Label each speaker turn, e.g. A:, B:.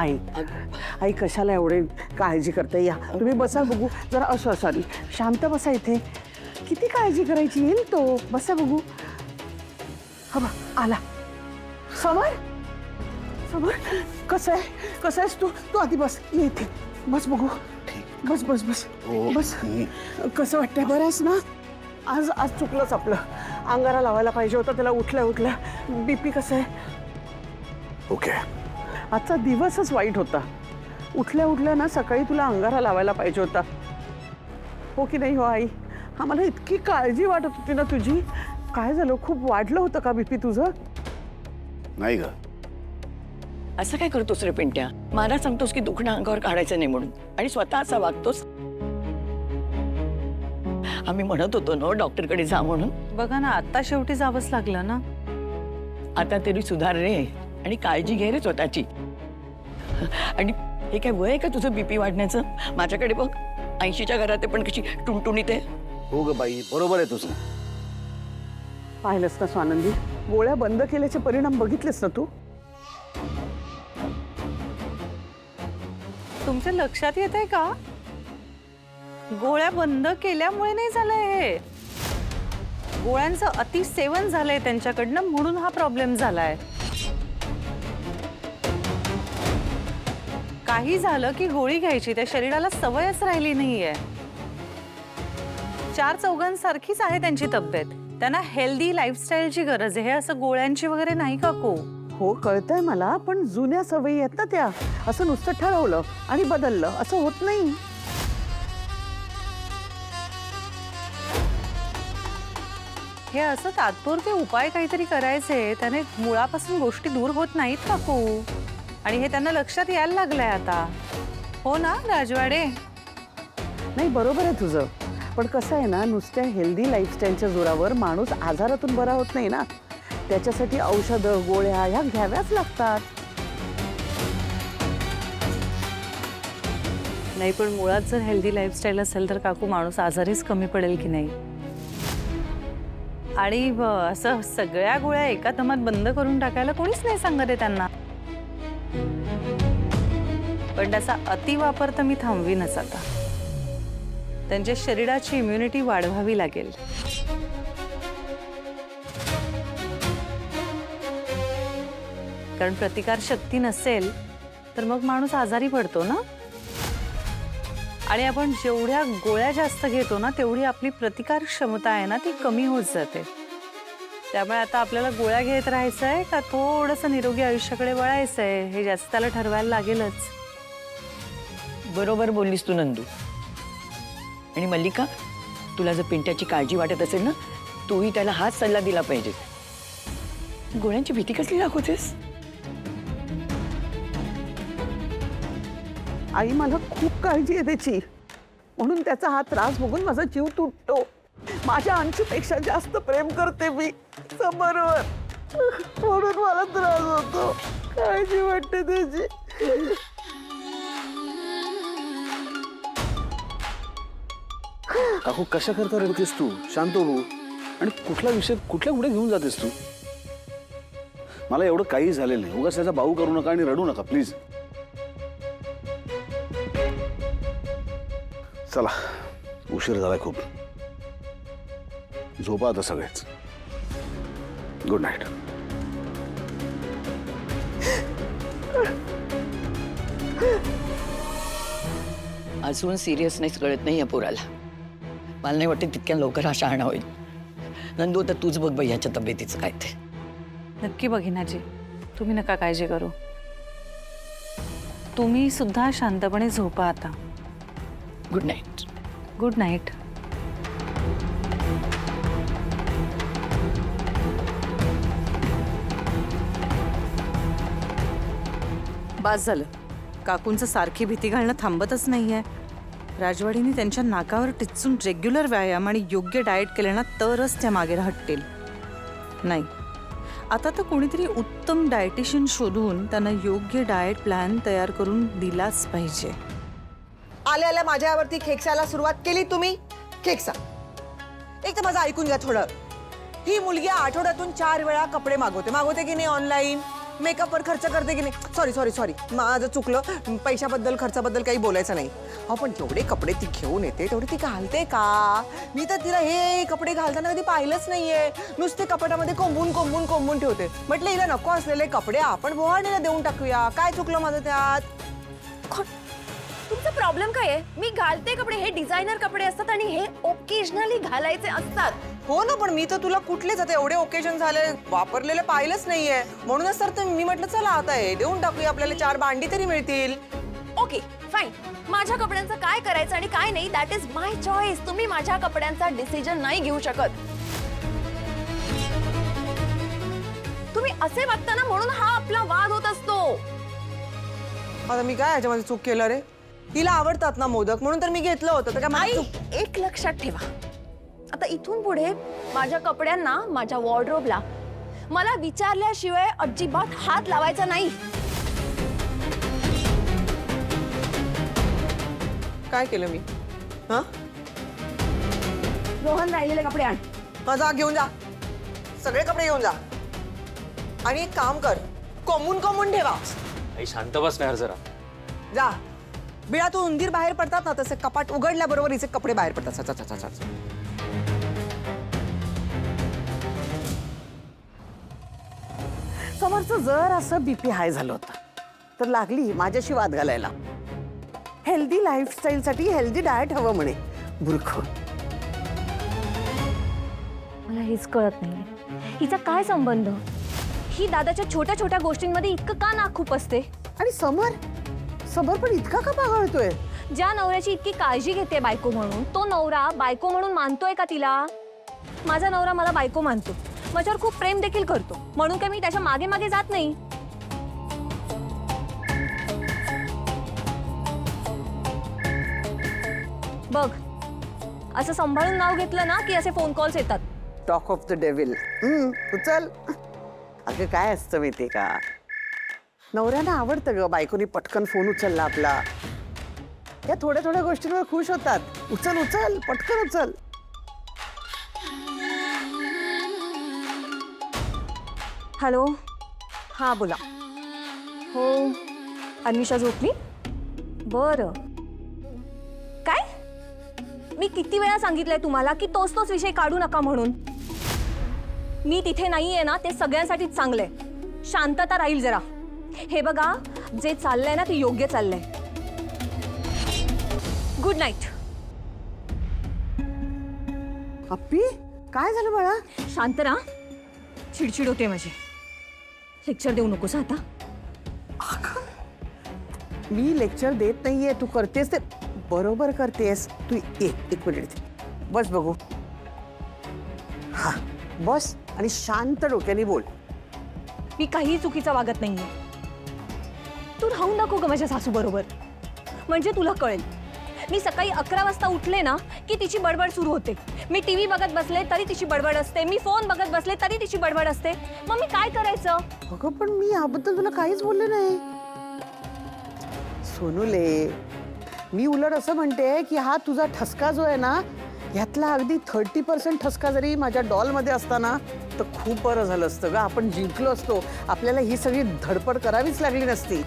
A: आई आई कशाला एवढे काळजी करते? या तुम्ही बसा बघू जरा. असं सॉरी, शांत बसा इथे. किती काळजी करायची? येईल तो. बसा बघू. हा बा आला. समर समर कसं आहेस तू? तू आधी बस. ये इथे बस बघू. बस बस बस बस. कसं वाटतंय? बरं आहेस ना? आज आज चुकलंच आपलं. अंगारा लावायला पाहिजे होतं त्याला. उठल्या बीपी कसं आहे?
B: ओके.
A: आजचा दिवसच वाईट होता. उठल्या ना सकाळी तुला अंगारा लावायला पाहिजे होता. हो की नाही हो आई? आम्हाला इतकी काळजी वाटत होती ना तुझी. काय झालं? खूप वाढलं होतं का बीपी तुझं?
B: नाही ग.
C: असं काय करतोस रे पिंट्या? मला सांगतोस की दुखणं अंगावर काढायचं नाही म्हणून आणि स्वतः असा वागतोस. आम्ही म्हणत होतो ना डॉक्टरकडे जा म्हणून.
D: बघा ना, आता शेवटी जावंच लागलं ना.
C: आता तरी सुधार रे आणि काळजी घे रे स्वतःची. आणि हे काय वय आहे का तुझं बीपी वाढण्याचं? माझ्याकडे बघ, 80च्या घरात आहे पण कशी टुणटुणीत आहे.
B: हो ग बाई, बरोबर आहे तुझं.
A: पाहिलंस ना स्वानंदी, गोळ्या बंद केल्याचे परिणाम बघितलेस ना तू?
D: तुमच्या लक्षात येत आहे का? गोळ्या बंद केल्यामुळे नाही झालंय हे. गोळ्यांचं अतिसेवन झालंय त्यांच्याकडनं, म्हणून हा प्रॉब्लेम झालाय. काही झालं की गोळी घ्यायची, त्या शरीराला सवयच राहिली नाहीये. 4-4 आहे त्यांची तब्येत. त्यांना हेल्दी लाईफस्टाईलची गरज आहे. हे असं गोळ्यांची वगैरे नाही काकू.
A: हो कळतंय मला, पण जुन्या सवयी आहेत ना त्या. असं नुसतं ठरवलं आणि बदललं असं होत नाही.
D: हे असं तात्पुरते उपाय काहीतरी करायचे, त्याने मुळापासून गोष्टी दूर होत नाहीत काकू. आणि हे त्यांना लक्षात यायला लागलंय आता. हो ना राजवाडे?
A: नाही बरोबर आहे तुझं, पण कसं आहे ना, नुसत्या हेल्दी लाईफस्टाईलच्या जोरावर माणूस आजारातून बरा होत नाही ना. त्याच्यासाठी औषधं गोळ्या ह्या घ्याव्याच लागतात.
D: नाही पण मुळात जर हेल्दी लाईफस्टाईल असेल तर काकू माणूस आजारीच कमी पडेल की नाही. आणि असं सगळ्या गोळ्या एका दमात बंद करून टाकायला कोणीच नाही सांगत आहे त्यांना. पण त्याचा अतिवापर तर मी थांबवीनच आता. त्यांच्या शरीराची इम्युनिटी वाढवावी लागेल. कारण प्रतिकार शक्ती नसेल तर मग माणूस आजारी पडतो ना. आणि आपण जेवढ्या गोळ्या जास्त घेतो ना तेवढी आपली प्रतिकार क्षमता आहे ना ती कमी होत जाते. त्यामुळे आता आपल्याला गोळ्या घेत राहायचंय का थोडंसं निरोगी आयुष्याकडे वळायचंय हे जास्त त्याला ठरवायला लागेलच.
C: बरोबर बोललीस तू नंदू. आणि मल्लिका, तुला जर पिंट्याची काळजी वाटत असेल ना, तूही त्याला हाच सल्ला दिला पाहिजे. गोळ्यांची भीती कसली दाखवतेस?
A: आई मला खूप काळजी आहे त्याची, म्हणून त्याचा हा त्रास बघून माझा जीव तुटतो. माझ्या अंशूपेक्षा जास्त प्रेम करते मी समरवर, म्हणून मला त्रास होतो. काळजी वाटते त्याची.
B: काकू कशा करता रडतेस तू? शांत हो आणि कुठला विषय कुठल्या कुठे घेऊन जातेस तू? मला एवढं काही झालेलं नाही. उगाच त्याचा बाऊ करू नका आणि रडू नका प्लीज. चला उशीर झालाय खूप. झोपा आता सगळेच. Good night.
C: अजून सिरियसनेस कळत नाही या पोराला. मला नाही वाटत तितक्या लवकर हा शहाणा होईल. नंदू तर तूच बघ बाई ह्याच्या तब्येतीचं काय ते.
D: नक्की बघीनाजी, तुम्ही नका काळजी करू. तुम्ही सुद्धा शांतपणे झोपा आता.
C: Good night.
D: Good night. बास झालं. काकूंचं सारखी भीती घालणं थांबतच नाहीये. राजवाडीने त्यांच्या नाकावर टिचून रेग्युलर व्यायाम आणि योग्य डाएट केलं ना तरच त्या मागे हटतील. नाही, आता तर कोणीतरी उत्तम डायटिशियन शोधून त्यांना योग्य डाएट प्लॅन तयार करून दिलाच पाहिजे.
E: आल्या माझ्यावरती खेकसायला सुरुवात केली तुम्ही. खेकसा एक तर माझं ऐकून घ्या थोडं. ही मुलगी आठवड्यातून 4 वेळा कपडे मागवते की नाही ऑनलाईन. मेकअपवर खर्च करते की नाही. सॉरी सॉरी सॉरी, माझं चुकलं. पैशाबद्दल खर्चाबद्दल काही बोलायचं नाही. हो पण जेवढे कपडे ती घेऊन येते तेवढे ती घालते का? मी तर तिला हे कपडे घालताना कधी पाहिलंच नाहीये. नुसते कपाटामध्ये कोंबून कोंबून कोंबून ठेवते. म्हटलं हिला नको असलेले कपडे आपण बोहाडीला देऊन टाकूया. काय चुकलं माझं त्यात?
F: तुमचा प्रॉब्लेम काय आहे? मी घालते कपडे, हे डिझायनर कपडे असतात आणि हे ओकेजनली घालायचे असतात.
E: हो ना, पण मी तर तुला कुठलेच आता एवढे ओकेजन झाले वापरलेले पाहिलंच नाहीये. म्हणूनच तर मी म्हटलं चला आता हे देऊन टाकूया, आपल्याला 4 भांडी तरी मिळतील.
F: ओके फाईन, माझ्या कपड्यांचं काय करायचं आणि काय नाही दॅट इज माय चॉईस. तुम्ही माझ्या कपड्यांचा डिसिजन नाही घेऊ शकत. तुम्ही असे वागता ना, म्हणून हा आपला वाद होत असतो.
E: आता मी काय याच्यामध्ये चूक केलं रे? तिला आवडतात ना मोदक, म्हणून तर मी घेतलं होतं. तर काय मला
F: आई,
E: चूक?
F: एक लक्षात ठेवा, आता इथून पुढे माझ्या कपड्यांना, माझ्या वॉर्डरोबला मला विचारल्याशिवाय अजिबात हात लावायचा नाही.
E: काय केलं मी? हा
F: रोहन, राहिलेले कपडे आण.
E: जा घेऊन जा, सगळे कपडे घेऊन जा. आणि एक काम कर, कोंबून कोंबून ठेवा.
G: आई शांत बस ना यार जरा.
E: जा, बिळातून उंदीर बाहेर पडतात ना, तसे कपाट उघडल्याबरोबर हिचे कपडे बाहेर पडतात. चा, चा, चा, चा, चा.
A: समोरचं जर असं बीपी हाय झालं होतं तर लागली माझ्याशी वाद घालायला. हेल्दी लाईफस्टाईलसाठी हेल्दी डाएट हवं म्हणे. बुरख.
H: मला हेच कळत नाहीये, हिचा काय संबंध? ही दादाच्या छोट्या छोट्या गोष्टींमध्ये इतकं का नाक असते?
A: आणि समर पण इतका का पागळतोय?
H: ज्या नवऱ्याची इतकी काळजी घेते बायको म्हणून, तो नवरा बायको म्हणून मानतोय का तिला? माझा नवरा मला बायको मानतो, माझ्यावर खूप प्रेम देखील करतो, म्हणून काय मी त्याच्या मागे मागे जात नाही. बघ, असं सांभाळून नाव घेतलं ना की असे फोन कॉल्स येतात.
A: Talk of the devil. उचल. अगं काय असतं माहितीये का, नवऱ्यांना आवडतं ग बायकोनी पटकन फोन उचलला आपला. या थोड्या थोड्या गोष्टींवर खुश होतात. उचल उचल, पटकन उचल.
H: हॅलो, हां बोला. हो, अन्विषा झोपली? बरं. काय? मी किती वेळा सांगितलंय तुम्हाला की तोच विषय काढू नका म्हणून. मी तिथे नाहीये ना, ते सगळ्यांसाठीच चांगलंय. शांतता राहील जरा. हे बघा, जे चाललंय ना ते योग्य चाललंय. Good night.
A: अप्पी, काय झालं बाळा?
H: शांत राहा, चिडचिड होते माझी. लेक्चर देऊ नकोस आता.
A: मी लेक्चर देत नाहीये, तू करतेस ते बरोबर करतेस. तू एक मिनिट बस बघू. हा बस आणि शांत डोक्याने बोल.
H: मी काही चुकीचं वागत नाहीये. तू राहू नको ग माझ्या सासू बरोबर, म्हणजे तुला कळेल. मी सकाळी 11 वाजता उठले ना की तिची बडबड सुरू होते. मी टीव्ही बघत बसले तरी तिची बडबड असते. मी फोन बघत बसले तरी तिची बडबड असते. मग मी काय करायचं?
A: अगं पण मी याबद्दल तुला काहीच बोलले नाही सोनूले. मी उलट असं म्हणते की हा तुझा ठसका जो आहे ना, यातला अगदी 30% ठसका जरी माझ्या डॉलमध्ये असता ना तर खूप बरं झालं असतं ग. आपण जिंकलो असतो, आपल्याला ही सगळी धडपड करावीच लागली नसती.